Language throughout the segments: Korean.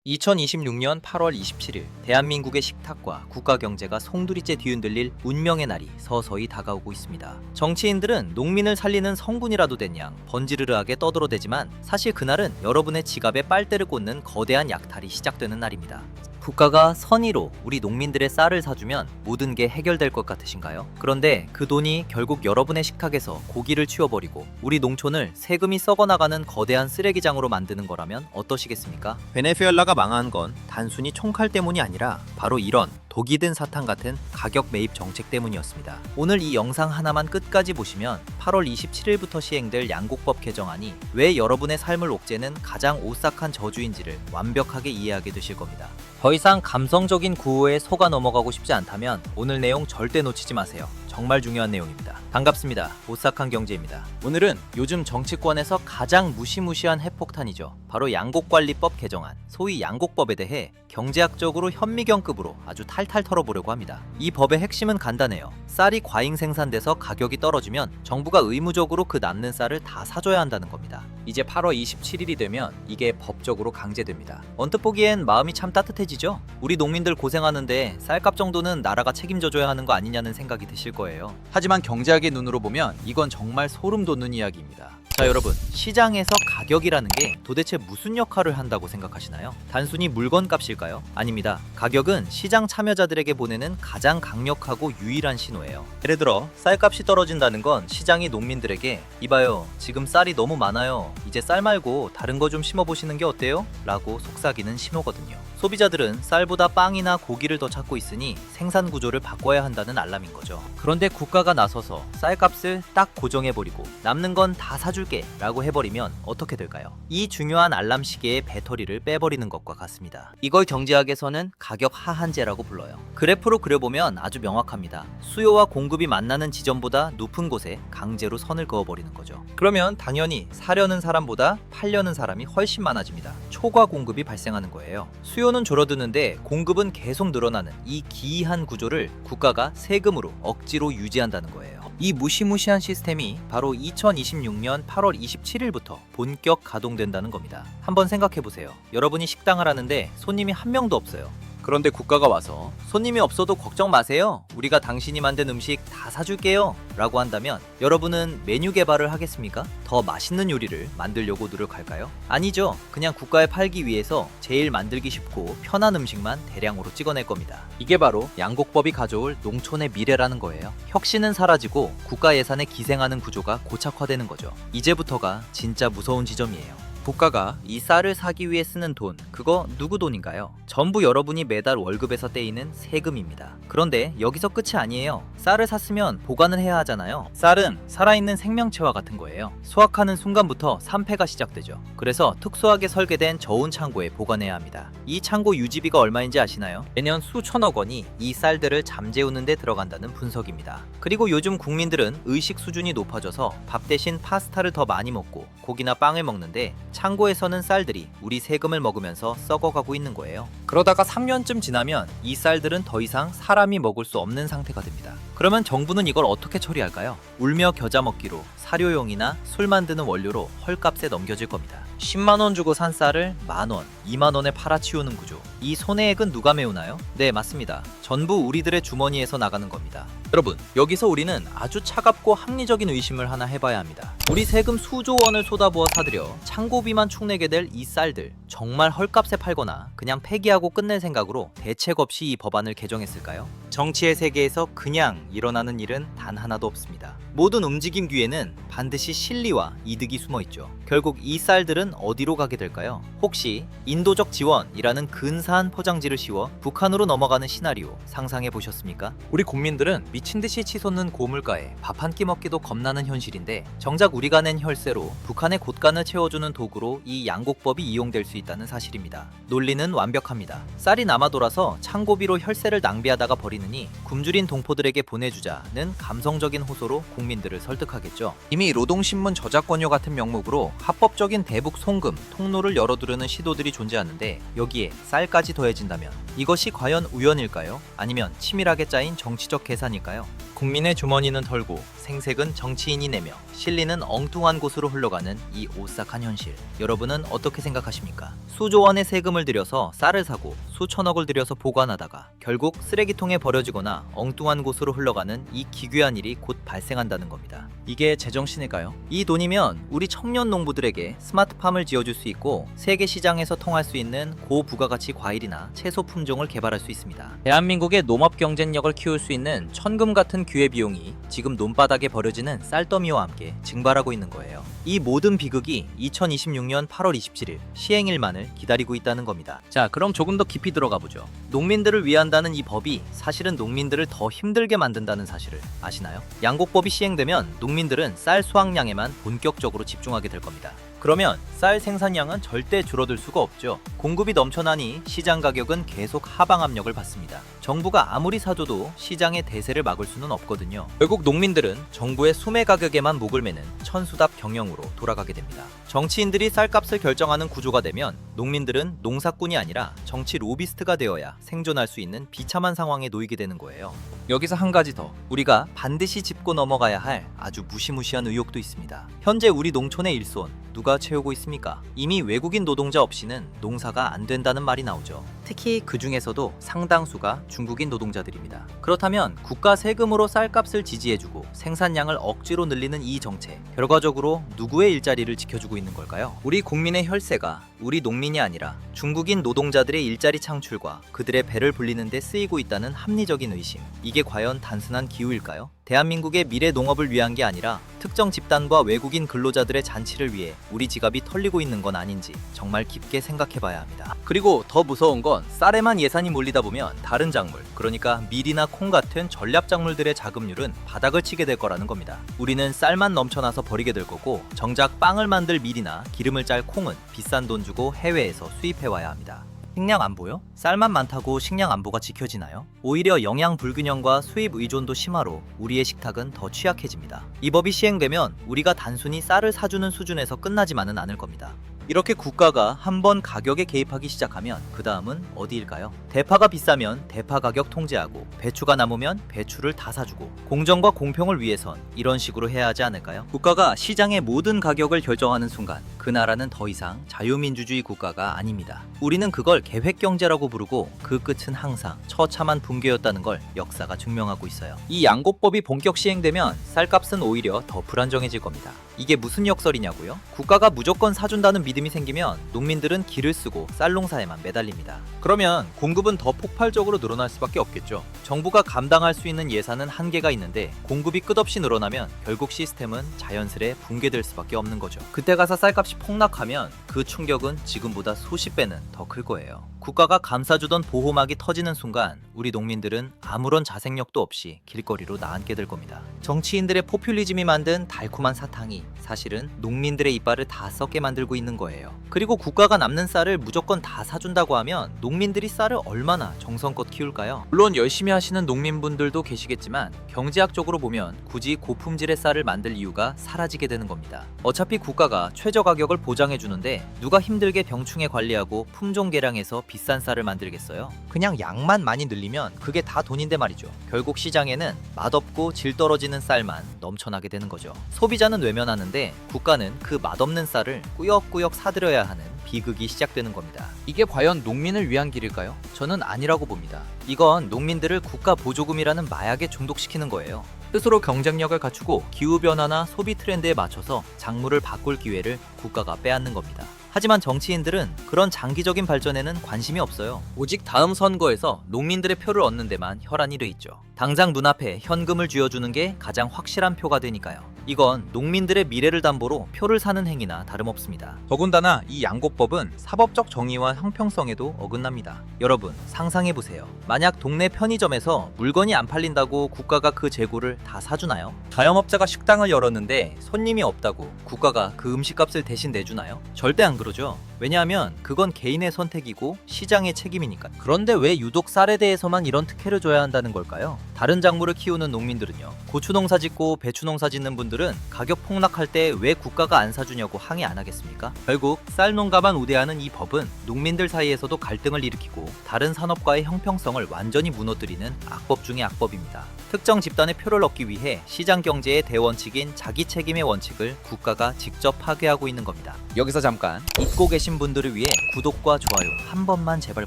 2026년 8월 27일 대한민국의 식탁과 국가 경제가 송두리째 뒤흔들릴 운명의 날이 서서히 다가오고 있습니다. 정치인들은 농민을 살리는 성군이라도 된 양 번지르르하게 떠들어대지만 사실 그날은 여러분의 지갑에 빨대를 꽂는 거대한 약탈이 시작되는 날입니다. 국가가 선의로 우리 농민들의 쌀을 사주면 모든 게 해결될 것 같으신가요? 그런데 그 돈이 결국 여러분의 식탁에서 고기를 치워버리고 우리 농촌을 세금이 썩어나가는 거대한 쓰레기장으로 만드는 거라면 어떠시겠습니까? 베네수엘라가 망한 건 단순히 총칼 때문이 아니라 바로 이런 독이 든 사탕 같은 가격 매입 정책 때문이었습니다. 오늘 이 영상 하나만 끝까지 보시면 8월 27일부터 시행될 양곡법 개정안이 왜 여러분의 삶을 옥죄는 가장 오싹한 저주인지를 완벽하게 이해하게 되실 겁니다. 더 이상 감성적인 구호에 속아 넘어가고 싶지 않다면 오늘 내용 절대 놓치지 마세요. 정말 중요한 내용입니다. 반갑습니다. 오싹한 경제입니다. 오늘은 요즘 정치권에서 가장 무시무시한 핵폭탄이죠. 바로 양곡관리법 개정안, 소위 양곡법에 대해 경제학적으로 현미경급으로 아주 탈탈 털어보려고 합니다. 이 법의 핵심은 간단해요. 쌀이 과잉 생산돼서 가격이 떨어지면 정부가 의무적으로 그 남는 쌀을 다 사줘야 한다는 겁니다. 이제 8월 27일이 되면 이게 법적으로 강제됩니다. 언뜻 보기엔 마음이 참 따뜻해지죠? 우리 농민들 고생하는데 쌀값 정도는 나라가 책임져줘야 하는 거 아니냐는 생각이 드실 거예요. 하지만 경제학의 눈으로 보면 이건 정말 소름 돋는 이야기입니다. 자, 여러분, 시장에서 가격이라는 게 도대체 무슨 역할을 한다고 생각하시나요? 단순히 물건 값일까요? 아닙니다. 가격은 시장 참여자들에게 보내는 가장 강력하고 유일한 신호예요. 예를 들어 쌀값이 떨어진다는 건 시장이 농민들에게 이봐요, 지금 쌀이 너무 많아요, 이제 쌀 말고 다른 거 좀 심어보시는 게 어때요? 라고 속삭이는 신호거든요. 소비자들은 쌀보다 빵이나 고기를 더 찾고 있으니 생산 구조를 바꿔야 한다는 알람인 거죠. 그런데 국가가 나서서 쌀값을 딱 고정해버리고 남는 건 다 사줄게 라고 해버리면 어떻게 될까요? 이 중요한 알람 시계의 배터리를 빼버리는 것과 같습니다. 이걸 경제학에서는 가격 하한제라고 불러요. 그래프로 그려보면 아주 명확합니다. 수요와 공급이 만나는 지점보다 높은 곳에 강제로 선을 그어버리는 거죠. 그러면 당연히 사려는 사람보다 팔려는 사람이 훨씬 많아집니다. 초과 공급이 발생하는 거예요. 수요는 줄어드는데 공급은 계속 늘어나는 이 기이한 구조를 국가가 세금으로 억지로 유지한다는 거예요. 이 무시무시한 시스템이 바로 2026년 8월 27일부터 본격 가동된다는 겁니다. 한번 생각해보세요. 여러분이 식당을 하는데 손님이 한 명도 없어요. 그런데 국가가 와서 손님이 없어도 걱정 마세요, 우리가 당신이 만든 음식 다 사줄게요 라고 한다면 여러분은 메뉴 개발을 하겠습니까? 더 맛있는 요리를 만들려고 노력할까요? 아니죠. 그냥 국가에 팔기 위해서 제일 만들기 쉽고 편한 음식만 대량으로 찍어낼 겁니다. 이게 바로 양곡법이 가져올 농촌의 미래라는 거예요. 혁신은 사라지고 국가 예산에 기생하는 구조가 고착화되는 거죠. 이제부터가 진짜 무서운 지점이에요. 국가가 이 쌀을 사기 위해 쓰는 돈, 그거 누구 돈인가요? 전부 여러분이 매달 월급에서 떼이는 세금입니다. 그런데 여기서 끝이 아니에요. 쌀을 샀으면 보관을 해야 하잖아요. 쌀은 살아있는 생명체와 같은 거예요. 수확하는 순간부터 산패가 시작되죠. 그래서 특수하게 설계된 저온 창고에 보관해야 합니다. 이 창고 유지비가 얼마인지 아시나요? 매년 수천억 원이 이 쌀들을 잠재우는 데 들어간다는 분석입니다. 그리고 요즘 국민들은 의식 수준이 높아져서 밥 대신 파스타를 더 많이 먹고 고기나 빵을 먹는데 창고에서는 쌀들이 우리 세금을 먹으면서 썩어가고 있는 거예요. 그러다가 3년쯤 지나면 이 쌀들은 더 이상 사람이 먹을 수 없는 상태가 됩니다. 그러면 정부는 이걸 어떻게 처리할까요? 울며 겨자 먹기로 사료용이나 술 만드는 원료로 헐값에 넘겨질 겁니다. 10만원 주고 산 쌀을 만원, 2만원에 팔아치우는 구조. 이 손해액은 누가 메우나요? 네, 맞습니다. 전부 우리들의 주머니에서 나가는 겁니다. 여러분, 여기서 우리는 아주 차갑고 합리적인 의심을 하나 해봐야 합니다. 우리 세금 수조 원을 쏟아부어 사들여 창고비만 축내게 될 이 쌀들, 정말 헐값에 팔거나 그냥 폐기하고 끝낼 생각으로 대책 없이 이 법안을 개정했을까요? 정치의 세계에서 그냥 일어나는 일은 단 하나도 없습니다. 모든 움직임 뒤에는 반드시 실리와 이득이 숨어 있죠. 결국 이 쌀들은 어디로 가게 될까요? 혹시 인도적 지원이라는 근사한 포장지를 씌워 북한으로 넘어가는 시나리오 상상해 보셨습니까? 우리 국민들은 미친 듯이 치솟는 고물가에 밥 한 끼 먹기도 겁나는 현실인데 정작 우리가 낸 혈세로 북한의 곳간을 채워주는 도구로 이 양곡법이 이용될 수 있다는 사실입니다. 논리는 완벽합니다. 쌀이 남아 돌아서 창고비로 혈세를 낭비하다가 버리느니 굶주린 동포들에게 보내주자는 감성적인 호소로 국민들을 설득하겠죠. 이미 노동신문 저작권료 같은 명목으로 합법적인 대북 송금, 통로를 열어두려는 시도들이 존재하는데 여기에 쌀까지 더해진다면 이것이 과연 우연일까요? 아니면 치밀하게 짜인 정치적 계산일까요? 국민의 주머니는 털고 생색은 정치인이 내며 실리는 엉뚱한 곳으로 흘러가는 이 오싹한 현실. 여러분은 어떻게 생각하십니까? 수조 원의 세금을 들여서 쌀을 사고 수천억을 들여서 보관하다가 결국 쓰레기통에 버려지거나 엉뚱한 곳으로 흘러가는 이 기괴한 일이 곧 발생한다는 겁니다. 이게 제정신일까요? 이 돈이면 우리 청년 농부들에게 스마트팜을 지어줄 수 있고 세계 시장에서 통할 수 있는 고부가가치 과일이나 채소 품종을 개발할 수 있습니다. 대한민국의 농업 경쟁력을 키울 수 있는 천금 같은 기회비용이 지금 논바닥에 버려지는 쌀더미와 함께 증발하고 있는 거예요. 이 모든 비극이 2026년 8월 27일 시행일만을 기다리고 있다는 겁니다. 자, 그럼 조금 더 깊이 들어가 보죠. 농민들을 위한다는 이 법이 사실은 농민들을 더 힘들게 만든다는 사실을 아시나요? 양곡법이 시행되면 농민들은 쌀 수확량에만 본격적으로 집중하게 될 겁니다. 그러면 쌀 생산량은 절대 줄어들 수가 없죠. 공급이 넘쳐나니 시장 가격은 계속 하방 압력을 받습니다. 정부가 아무리 사줘도 시장의 대세를 막을 수는 없거든요. 결국 농민들은 정부의 수매 가격에만 목을 매는 천수답 경영으로 돌아가게 됩니다. 정치인들이 쌀값을 결정하는 구조가 되면 농민들은 농사꾼이 아니라 정치 로비스트가 되어야 생존할 수 있는 비참한 상황에 놓이게 되는 거예요. 여기서 한 가지 더, 우리가 반드시 짚고 넘어가야 할 아주 무시무시한 의혹도 있습니다. 현재 우리 농촌의 일손 누가 채우고 있습니까? 이미 외국인 노동자 없이는 농사가 안 된다는 말이 나오죠. 특히 그 중에서도 상당수가 중국인 노동자들입니다. 그렇다면 국가 세금으로 쌀값을 지지해주고 생산량을 억지로 늘리는 이 정책, 결과적으로 누구의 일자리를 지켜주고 있는 걸까요? 우리 국민의 혈세가 우리 농민이 아니라 중국인 노동자들의 일자리 창출과 그들의 배를 불리는 데 쓰이고 있다는 합리적인 의심. 이게 과연 단순한 기우일까요? 대한민국의 미래 농업을 위한 게 아니라 특정 집단과 외국인 근로자들의 잔치를 위해 우리 지갑이 털리고 있는 건 아닌지 정말 깊게 생각해 봐야 합니다. 그리고 더 무서운 건 쌀에만 예산이 몰리다 보면 다른 작물, 그러니까 밀이나 콩 같은 전략 작물들의 자급률은 바닥을 치게 될 거라는 겁니다. 우리는 쌀만 넘쳐나서 버리게 될 거고 정작 빵을 만들 밀이나 기름을 짤 콩은 비싼 돈 주고 해외에서 수입해 와야 합니다. 식량 안보요? 쌀만 많다고 식량 안보가 지켜지나요? 오히려 영양 불균형과 수입 의존도 심화로 우리의 식탁은 더 취약해집니다. 이 법이 시행되면 우리가 단순히 쌀을 사주는 수준에서 끝나지만은 않을 겁니다. 이렇게 국가가 한번 가격에 개입하기 시작하면 그 다음은 어디일까요? 대파가 비싸면 대파 가격 통제하고 배추가 남으면 배추를 다 사주고 공정과 공평을 위해선 이런 식으로 해야 하지 않을까요? 국가가 시장의 모든 가격을 결정하는 순간 그 나라는 더 이상 자유민주주의 국가가 아닙니다. 우리는 그걸 계획경제라고 부르고 그 끝은 항상 처참한 붕괴였다는 걸 역사가 증명하고 있어요. 이 양곡법이 본격 시행되면 쌀값은 오히려 더 불안정해질 겁니다. 이게 무슨 역설이냐고요? 국가가 무조건 사준다는 믿음이 생기면 농민들은 기를 쓰고 쌀농사에만 매달립니다. 그러면 공급은 더 폭발적으로 늘어날 수밖에 없겠죠. 정부가 감당할 수 있는 예산은 한계가 있는데 공급이 끝없이 늘어나면 결국 시스템은 자연스레 붕괴될 수밖에 없는 거죠. 그때 가서 쌀값이 폭락하면 그 충격은 지금보다 수십 배는 더 클 거예요. 국가가 감싸주던 보호막이 터지는 순간 우리 농민들은 아무런 자생력도 없이 길거리로 나앉게 될 겁니다. 정치인들의 포퓰리즘이 만든 달콤한 사탕이 사실은 농민들의 이빨을 다 썩게 만들고 있는 거예요. 그리고 국가가 남는 쌀을 무조건 다 사준다고 하면 농민들이 쌀을 얼마나 정성껏 키울까요? 물론 열심히 하시는 농민분들도 계시겠지만 경제학적으로 보면 굳이 고품질의 쌀을 만들 이유가 사라지게 되는 겁니다. 어차피 국가가 최저 가격을 보장해 주는데 누가 힘들게 병충해 관리하고 품종 개량해서 비싼 쌀을 만들겠어요? 그냥 양만 많이 늘리면 그게 다 돈인데 말이죠. 결국 시장에는 맛없고 질 떨어지는 쌀만 넘쳐나게 되는 거죠. 소비자는 외면하는데 국가는 그 맛없는 쌀을 꾸역꾸역 사들여야 하는 비극이 시작되는 겁니다. 이게 과연 농민을 위한 길일까요? 저는 아니라고 봅니다. 이건 농민들을 국가 보조금이라는 마약에 중독시키는 거예요. 스스로 경쟁력을 갖추고 기후변화나 소비 트렌드에 맞춰서 작물을 바꿀 기회를 국가가 빼앗는 겁니다. 하지만 정치인들은 그런 장기적인 발전에는 관심이 없어요. 오직 다음 선거에서 농민들의 표를 얻는 데만 혈안이 돼 있죠. 당장 눈앞에 현금을 쥐어주는 게 가장 확실한 표가 되니까요. 이건 농민들의 미래를 담보로 표를 사는 행위나 다름없습니다. 더군다나 이 양곡법은 사법적 정의와 형평성에도 어긋납니다. 여러분 상상해보세요. 만약 동네 편의점에서 물건이 안 팔린다고 국가가 그 재고를 다 사주나요? 자영업자가 식당을 열었는데 손님이 없다고 국가가 그 음식값을 대신 내주나요? 절대 안 그러죠. 왜냐하면 그건 개인의 선택이고 시장의 책임이니까. 그런데 왜 유독 쌀에 대해서만 이런 특혜를 줘야 한다는 걸까요? 다른 작물을 키우는 농민들은요. 고추 농사 짓고 배추 농사 짓는 분들은 가격 폭락할 때 왜 국가가 안 사주냐고 항의 안 하겠습니까? 결국 쌀 농가만 우대하는 이 법은 농민들 사이에서도 갈등을 일으키고 다른 산업과의 형평성을 완전히 무너뜨리는 악법 중의 악법입니다. 특정 집단의 표를 얻기 위해 시장 경제의 대원칙인 자기 책임의 원칙을 국가가 직접 파괴하고 있는 겁니다. 여기서 잠깐 잊고 계신 분들을 위해 구독과 좋아요 한 번만 제발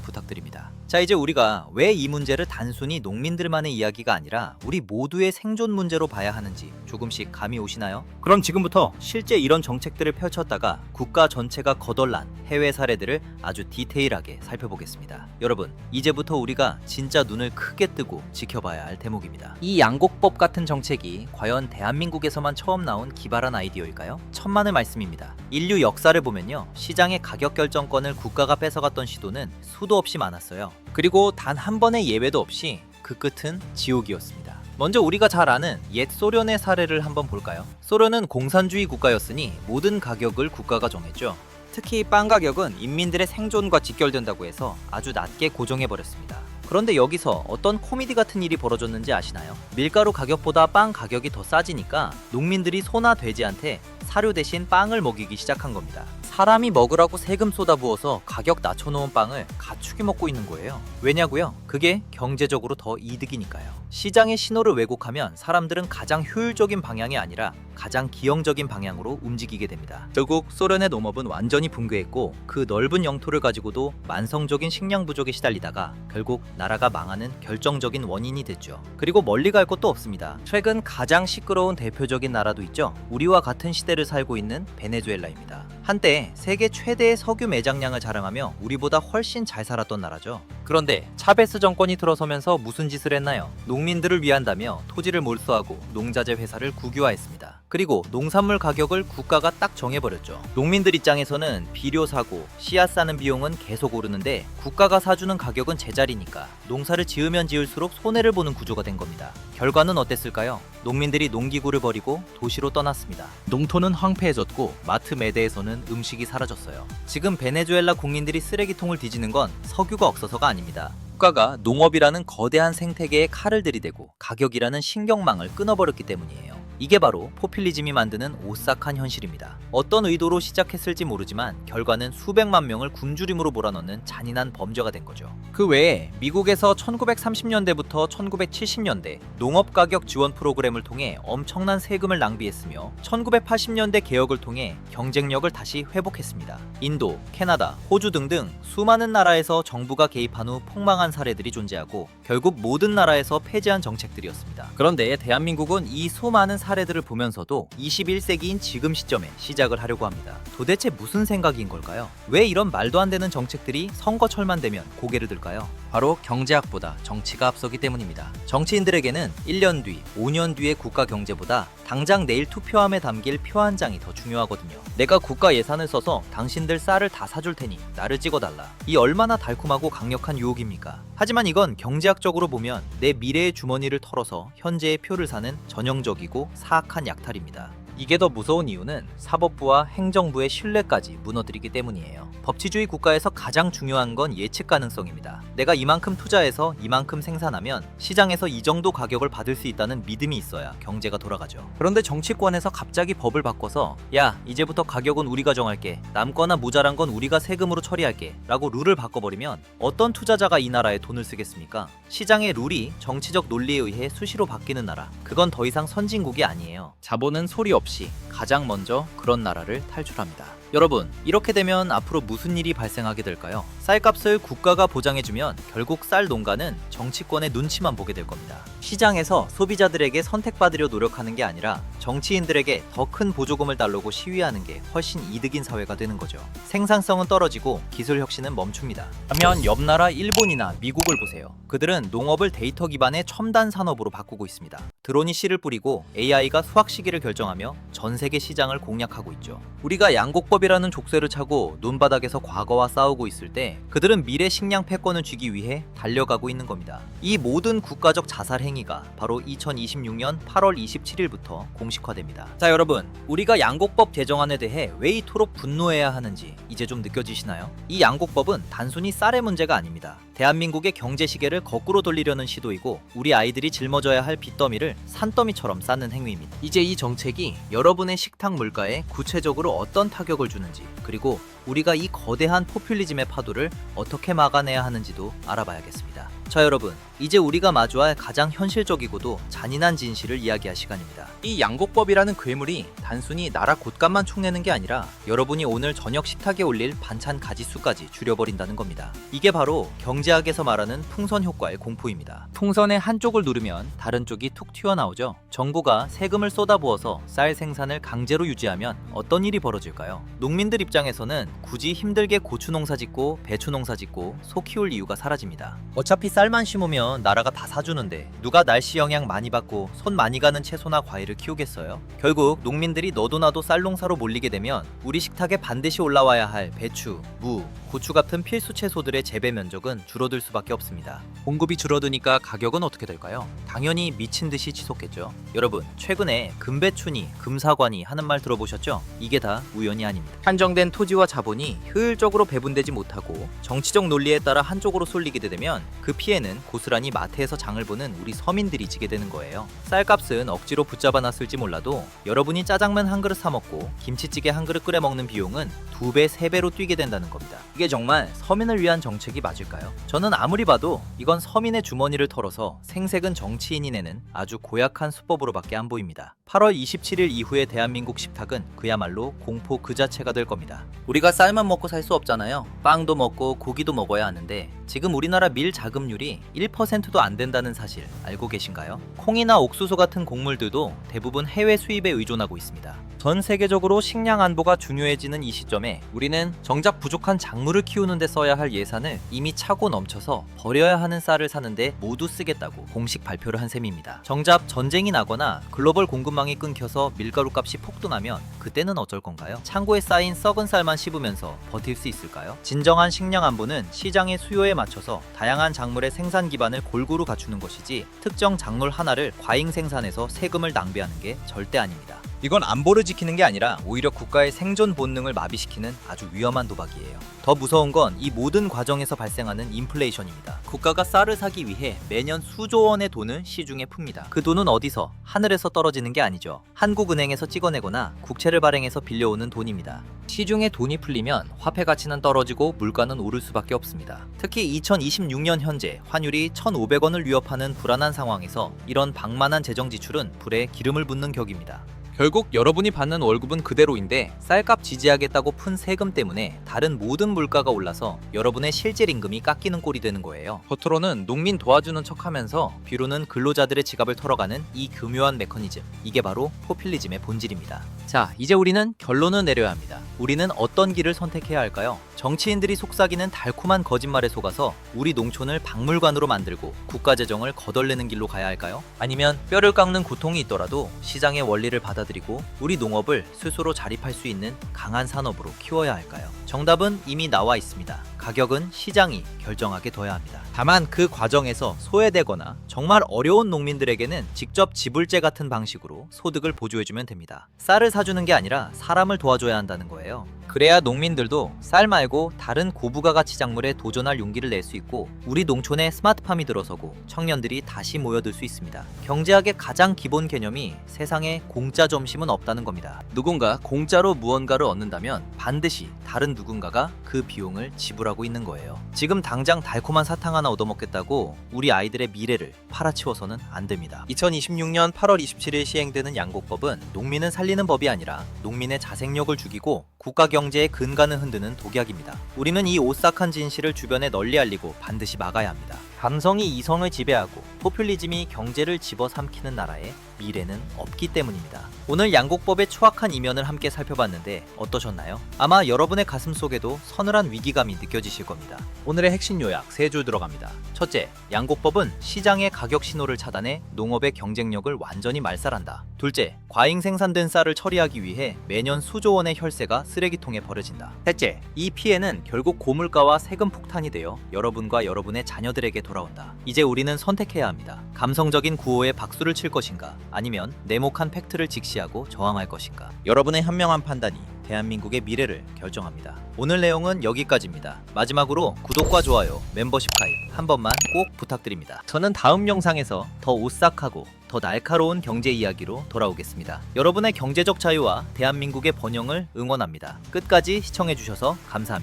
부탁드립니다. 자, 이제 우리가 왜 이 문제를 단순히 농민들만의 이야기가 아니라 우리 모두의 생존 문제로 봐야 하는지 조금씩 감이 오시나요? 그럼 지금부터 실제 이런 정책들을 펼쳤다가 국가 전체가 거덜난 해외 사례들을 아주 디테일하게 살펴보겠습니다. 여러분, 이제부터 우리가 진짜 눈을 크게 뜨고 지켜봐야 할 대목입니다. 이 양곡법 같은 정책이 과연 대한민국에서만 처음 나온 기발한 아이디어일까요? 천만의 말씀입니다. 인류 역사를 보면요, 시장의 가격 결정권을 국가가 뺏어갔던 시도는 수도 없이 많았어요. 그리고 단 한 번의 예외도 없이 그 끝은 지옥이었습니다. 먼저 우리가 잘 아는 옛 소련의 사례를 한번 볼까요? 소련은 공산주의 국가였으니 모든 가격을 국가가 정했죠. 특히 빵 가격은 인민들의 생존과 직결된다고 해서 아주 낮게 고정해버렸습니다. 그런데 여기서 어떤 코미디 같은 일이 벌어졌는지 아시나요? 밀가루 가격보다 빵 가격이 더 싸지니까 농민들이 소나 돼지한테 사료 대신 빵을 먹이기 시작한 겁니다. 사람이 먹으라고 세금 쏟아부어서 가격 낮춰놓은 빵을 가축이 먹고 있는 거예요. 왜냐고요? 그게 경제적으로 더 이득이니까요. 시장의 신호를 왜곡하면 사람들은 가장 효율적인 방향이 아니라 가장 기형적인 방향으로 움직이게 됩니다. 결국 소련의 농업은 완전히 붕괴했고 그 넓은 영토를 가지고도 만성적인 식량 부족에 시달리다가 결국 나라가 망하는 결정적인 원인이 됐죠. 그리고 멀리 갈 곳도 없습니다. 최근 가장 시끄러운 대표적인 나라도 있죠. 우리와 같은 시대를 살고 있는 베네수엘라입니다. 한때 세계 최대의 석유 매장량을 자랑하며 우리보다 훨씬 잘 살았던 나라죠. 그런데 차베스 정권이 들어서면서 무슨 짓을 했나요? 농민들을 위한다며 토지를 몰수하고 농자재 회사를 국유화했습니다. 그리고 농산물 가격을 국가가 딱 정해버렸죠. 농민들 입장에서는 비료 사고 씨앗 사는 비용은 계속 오르는데 국가가 사주는 가격은 제자리니까 농사를 지으면 지을수록 손해를 보는 구조가 된 겁니다. 결과는 어땠을까요? 농민들이 농기구를 버리고 도시로 떠났습니다. 농토는 황폐해졌고 마트 매대에서는 음식이 사라졌어요. 지금 베네수엘라 국민들이 쓰레기통을 뒤지는 건 석유가 없어서가 아닙니다. 국가가 농업이라는 거대한 생태계에 칼을 들이대고 가격이라는 신경망을 끊어버렸기 때문이에요. 이게 바로 포퓰리즘이 만드는 오싹한 현실입니다. 어떤 의도로 시작했을지 모르지만 결과는 수백만 명을 굶주림으로 몰아넣는 잔인한 범죄가 된 거죠. 그 외에 미국에서 1930년대부터 1970년대 농업가격 지원 프로그램을 통해 엄청난 세금을 낭비했으며 1980년대 개혁을 통해 경쟁력을 다시 회복했습니다. 인도, 캐나다, 호주 등등 수많은 나라에서 정부가 개입한 후 폭망한 사례들이 존재하고 결국 모든 나라에서 폐지한 정책들이었습니다. 그런데 대한민국은 이 수많은 사례들을 보면서도 21세기인 지금 시점에 시작을 하려고 합니다. 도대체 무슨 생각인 걸까요? 왜 이런 말도 안 되는 정책들이 선거철만 되면 고개를 들까요? 바로 경제학보다 정치가 앞서기 때문입니다. 정치인들에게는 1년 뒤, 5년 뒤의 국가 경제보다 당장 내일 투표함에 담길 표 한 장이 더 중요하거든요. 내가 국가 예산을 써서 당신들 쌀을 다 사줄 테니 나를 찍어달라. 이 얼마나 달콤하고 강력한 유혹입니까? 하지만 이건 경제학적으로 보면 내 미래의 주머니를 털어서 현재의 표를 사는 전형적이고 사악한 약탈입니다. 이게 더 무서운 이유는 사법부와 행정부의 신뢰까지 무너뜨리기 때문이에요. 법치주의 국가에서 가장 중요한 건 예측 가능성입니다. 내가 이만큼 투자해서 이만큼 생산하면 시장에서 이 정도 가격을 받을 수 있다는 믿음이 있어야 경제가 돌아가죠. 그런데 정치권에서 갑자기 법을 바꿔서 야, 이제부터 가격은 우리가 정할게, 남거나 모자란 건 우리가 세금으로 처리할게 라고 룰을 바꿔버리면 어떤 투자자가 이 나라에 돈을 쓰겠습니까? 시장의 룰이 정치적 논리에 의해 수시로 바뀌는 나라, 그건 더 이상 선진국이 아니에요. 자본은 소리 없이 가장 먼저 그런 나라를 탈출합니다. 여러분, 이렇게 되면 앞으로 무슨 일이 발생하게 될까요? 쌀값을 국가가 보장해주면 결국 쌀 농가는 정치권의 눈치만 보게 될 겁니다. 시장에서 소비자들에게 선택받으려 노력하는 게 아니라 정치인들에게 더 큰 보조금을 달라고 시위하는 게 훨씬 이득인 사회가 되는 거죠. 생산성은 떨어지고 기술 혁신은 멈춥니다. 반면 옆 나라 일본이나 미국을 보세요. 그들은 농업을 데이터 기반의 첨단 산업으로 바꾸고 있습니다. 드론이 씨를 뿌리고 AI가 수확 시기를 결정하며 전 세계 시장을 공략하고 있죠. 우리가 양곡법 양곡법이라는 족쇄를 차고 논바닥에서 과거와 싸우고 있을 때 그들은 미래 식량 패권을 쥐기 위해 달려가고 있는 겁니다. 이 모든 국가적 자살 행위가 바로 2026년 8월 27일부터 공식화됩니다. 자, 여러분, 우리가 양곡법 제정안에 대해 왜 이토록 분노해야 하는지 이제 좀 느껴지시나요? 이 양곡법은 단순히 쌀의 문제가 아닙니다. 대한민국의 경제 시계를 거꾸로 돌리려는 시도이고 우리 아이들이 짊어져야 할 빚더미를 산더미처럼 쌓는 행위입니다. 이제 이 정책이 여러분의 식탁 물가에 구체적으로 어떤 타격을 주는지, 그리고 우리가 이 거대한 포퓰리즘의 파도를 어떻게 막아내야 하는지도 알아봐야겠습니다. 자, 여러분, 이제 우리가 마주할 가장 현실적이고도 잔인한 진실을 이야기할 시간입니다. 이 양곡법이라는 괴물이 단순히 나라 곳간만 축내는 게 아니라 여러분이 오늘 저녁 식탁에 올릴 반찬 가짓수까지 줄여버린다는 겁니다. 이게 바로 경제학에서 말하는 풍선 효과의 공포입니다. 풍선의 한쪽을 누르면 다른 쪽이 툭 튀어나오죠. 정부가 세금을 쏟아부어서 쌀 생산을 강제로 유지하면 어떤 일이 벌어질까요? 농민들 입장에서는 굳이 힘들게 고추 농사 짓고 배추 농사 짓고 소 키울 이유가 사라집니다. 어차피 쌀만 심으면 나라가 다 사주는데 누가 날씨 영향 많이 받고 손 많이 가는 채소나 과일을 키우겠어요? 결국 농민들이 너도 나도 쌀 농사로 몰리게 되면 우리 식탁에 반드시 올라와야 할 배추, 무, 고추 같은 필수 채소들의 재배 면적은 줄어들 수밖에 없습니다. 공급이 줄어드니까 가격은 어떻게 될까요? 당연히 미친 듯이 치솟겠죠. 여러분, 최근에 금배추니 금사과니 하는 말 들어보셨죠? 이게 다 우연이 아닙니다. 한정된 토지와 자본이 효율적으로 배분되지 못하고 정치적 논리에 따라 한쪽으로 쏠리게 되면 그 피해는 고스란히 마트에서 장을 보는 우리 서민들이 지게 되는 거예요. 쌀값은 억지로 붙잡아 놨을지 몰라도 여러분이 짜장면 한 그릇 사 먹고 김치찌개 한 그릇 끓여 먹는 비용은 2배, 3배로 뛰게 된다는 겁니다. 이게 정말 서민을 위한 정책이 맞을까요? 저는 아무리 봐도 이건 서민의 주머니를 털어서 생색은 정치인이 내는 아주 고약한 수법으로밖에 안 보입니다. 8월 27일 이후의 대한민국 식탁은 그야말로 공포 그 자체가 될 겁니다. 우리가 쌀만 먹고 살 수 없잖아요. 빵도 먹고 고기도 먹어야 하는데 지금 우리나라 밀 자급률이 1%도 안 된다는 사실 알고 계신가요? 콩이나 옥수수 같은 곡물들도 대부분 해외 수입에 의존하고 있습니다. 전 세계적으로 식량 안보가 중요해지는 이 시점에 우리는 정작 부족한 작물을 키우는 데 써야 할 예산을 이미 차고 넘쳐서 버려야 하는 쌀을 사는데 모두 쓰겠다고 공식 발표를 한 셈입니다. 정작 전쟁이 나거나 글로벌 공급망이 끊겨서 밀가루 값이 폭등하면 그때는 어쩔 건가요? 창고에 쌓인 썩은 쌀만 씹으면서 버틸 수 있을까요? 진정한 식량 안보는 시장의 수요에 맞춰서 다양한 작물의 생산 기반을 골고루 갖추는 것이지 특정 작물 하나를 과잉 생산해서 세금을 낭비하는 게 절대 아닙니다. 이건 안보를 지키는 게 아니라 오히려 국가의 생존 본능을 마비시키는 아주 위험한 도박이에요. 더 무서운 건 이 모든 과정에서 발생하는 인플레이션입니다. 국가가 쌀을 사기 위해 매년 수조 원의 돈을 시중에 풉니다. 그 돈은 어디서? 하늘에서 떨어지는 게 아니죠. 한국은행에서 찍어내거나 국채를 발행해서 빌려오는 돈입니다. 시중에 돈이 풀리면 화폐 가치는 떨어지고 물가는 오를 수밖에 없습니다. 특히 2026년 현재 환율이 1,500원을 위협하는 불안한 상황에서 이런 방만한 재정 지출은 불에 기름을 붓는 격입니다. 결국 여러분이 받는 월급은 그대로인데 쌀값 지지하겠다고 푼 세금 때문에 다른 모든 물가가 올라서 여러분의 실질 임금이 깎이는 꼴이 되는 거예요. 겉으로는 농민 도와주는 척하면서 뒤로는 근로자들의 지갑을 털어가는 이 교묘한 메커니즘, 이게 바로 포퓰리즘의 본질입니다. 자, 이제 우리는 결론을 내려야 합니다. 우리는 어떤 길을 선택해야 할까요? 정치인들이 속삭이는 달콤한 거짓말에 속아서 우리 농촌을 박물관으로 만들고 국가 재정을 거덜내는 길로 가야 할까요? 아니면 뼈를 깎는 고통이 있더라도 시장의 원리를 받아들이고 우리 농업을 스스로 자립할 수 있는 강한 산업으로 키워야 할까요? 정답은 이미 나와 있습니다. 가격은 시장이 결정하게 둬야 합니다. 다만 그 과정에서 소외되거나 정말 어려운 농민들에게는 직접 지불제 같은 방식으로 소득을 보조해주면 됩니다. 쌀을 사주는 게 아니라 사람을 도와줘야 한다는 거예요. 그래야 농민들도 쌀 말고 다른 고부가가치 작물에 도전할 용기를 낼 수 있고 우리 농촌에 스마트팜이 들어서고 청년들이 다시 모여들 수 있습니다. 경제학의 가장 기본 개념이 세상에 공짜 점심은 없다는 겁니다. 누군가 공짜로 무언가를 얻는다면 반드시 다른 누군가가 그 비용을 지불하고 있는 거예요. 지금 당장 달콤한 사탕 하나 얻어먹겠다고 우리 아이들의 미래를 팔아치워서는 안 됩니다. 2026년 8월 27일 시행되는 양곡법은 농민을 살리는 법이 아니라 농민의 자생력을 죽이고 국가 경제의 근간을 흔드는 독약입니다. 우리는 이 오싹한 진실을 주변에 널리 알리고 반드시 막아야 합니다. 감성이 이성을 지배하고 포퓰리즘이 경제를 집어삼키는 나라에 미래는 없기 때문입니다. 오늘 양곡법의 추악한 이면을 함께 살펴봤는데 어떠셨나요? 아마 여러분의 가슴 속에도 서늘한 위기감이 느껴지실 겁니다. 오늘의 핵심 요약 3줄 들어갑니다. 첫째, 양곡법은 시장의 가격 신호를 차단해 농업의 경쟁력을 완전히 말살한다. 둘째, 과잉 생산된 쌀을 처리하기 위해 매년 수조 원의 혈세가 쓰레기통에 버려진다. 셋째, 이 피해는 결국 고물가와 세금 폭탄이 되어 여러분과 여러분의 자녀들에게 돌아온다. 이제 우리는 선택해야 합니다. 감성적인 구호에 박수를 칠 것인가, 아니면 네모칸 팩트를 직시하고 저항할 것인가. 여러분의 현명한 판단이 대한민국의 미래를 결정합니다. 오늘 내용은 여기까지입니다. 마지막으로 구독과 좋아요, 멤버십 가입 한 번만 꼭 부탁드립니다. 저는 다음 영상에서 더 오싹하고 더 날카로운 경제 이야기로 돌아오겠습니다. 여러분의 경제적 자유와 대한민국의 번영을 응원합니다. 끝까지 시청해주셔서 감사합니다.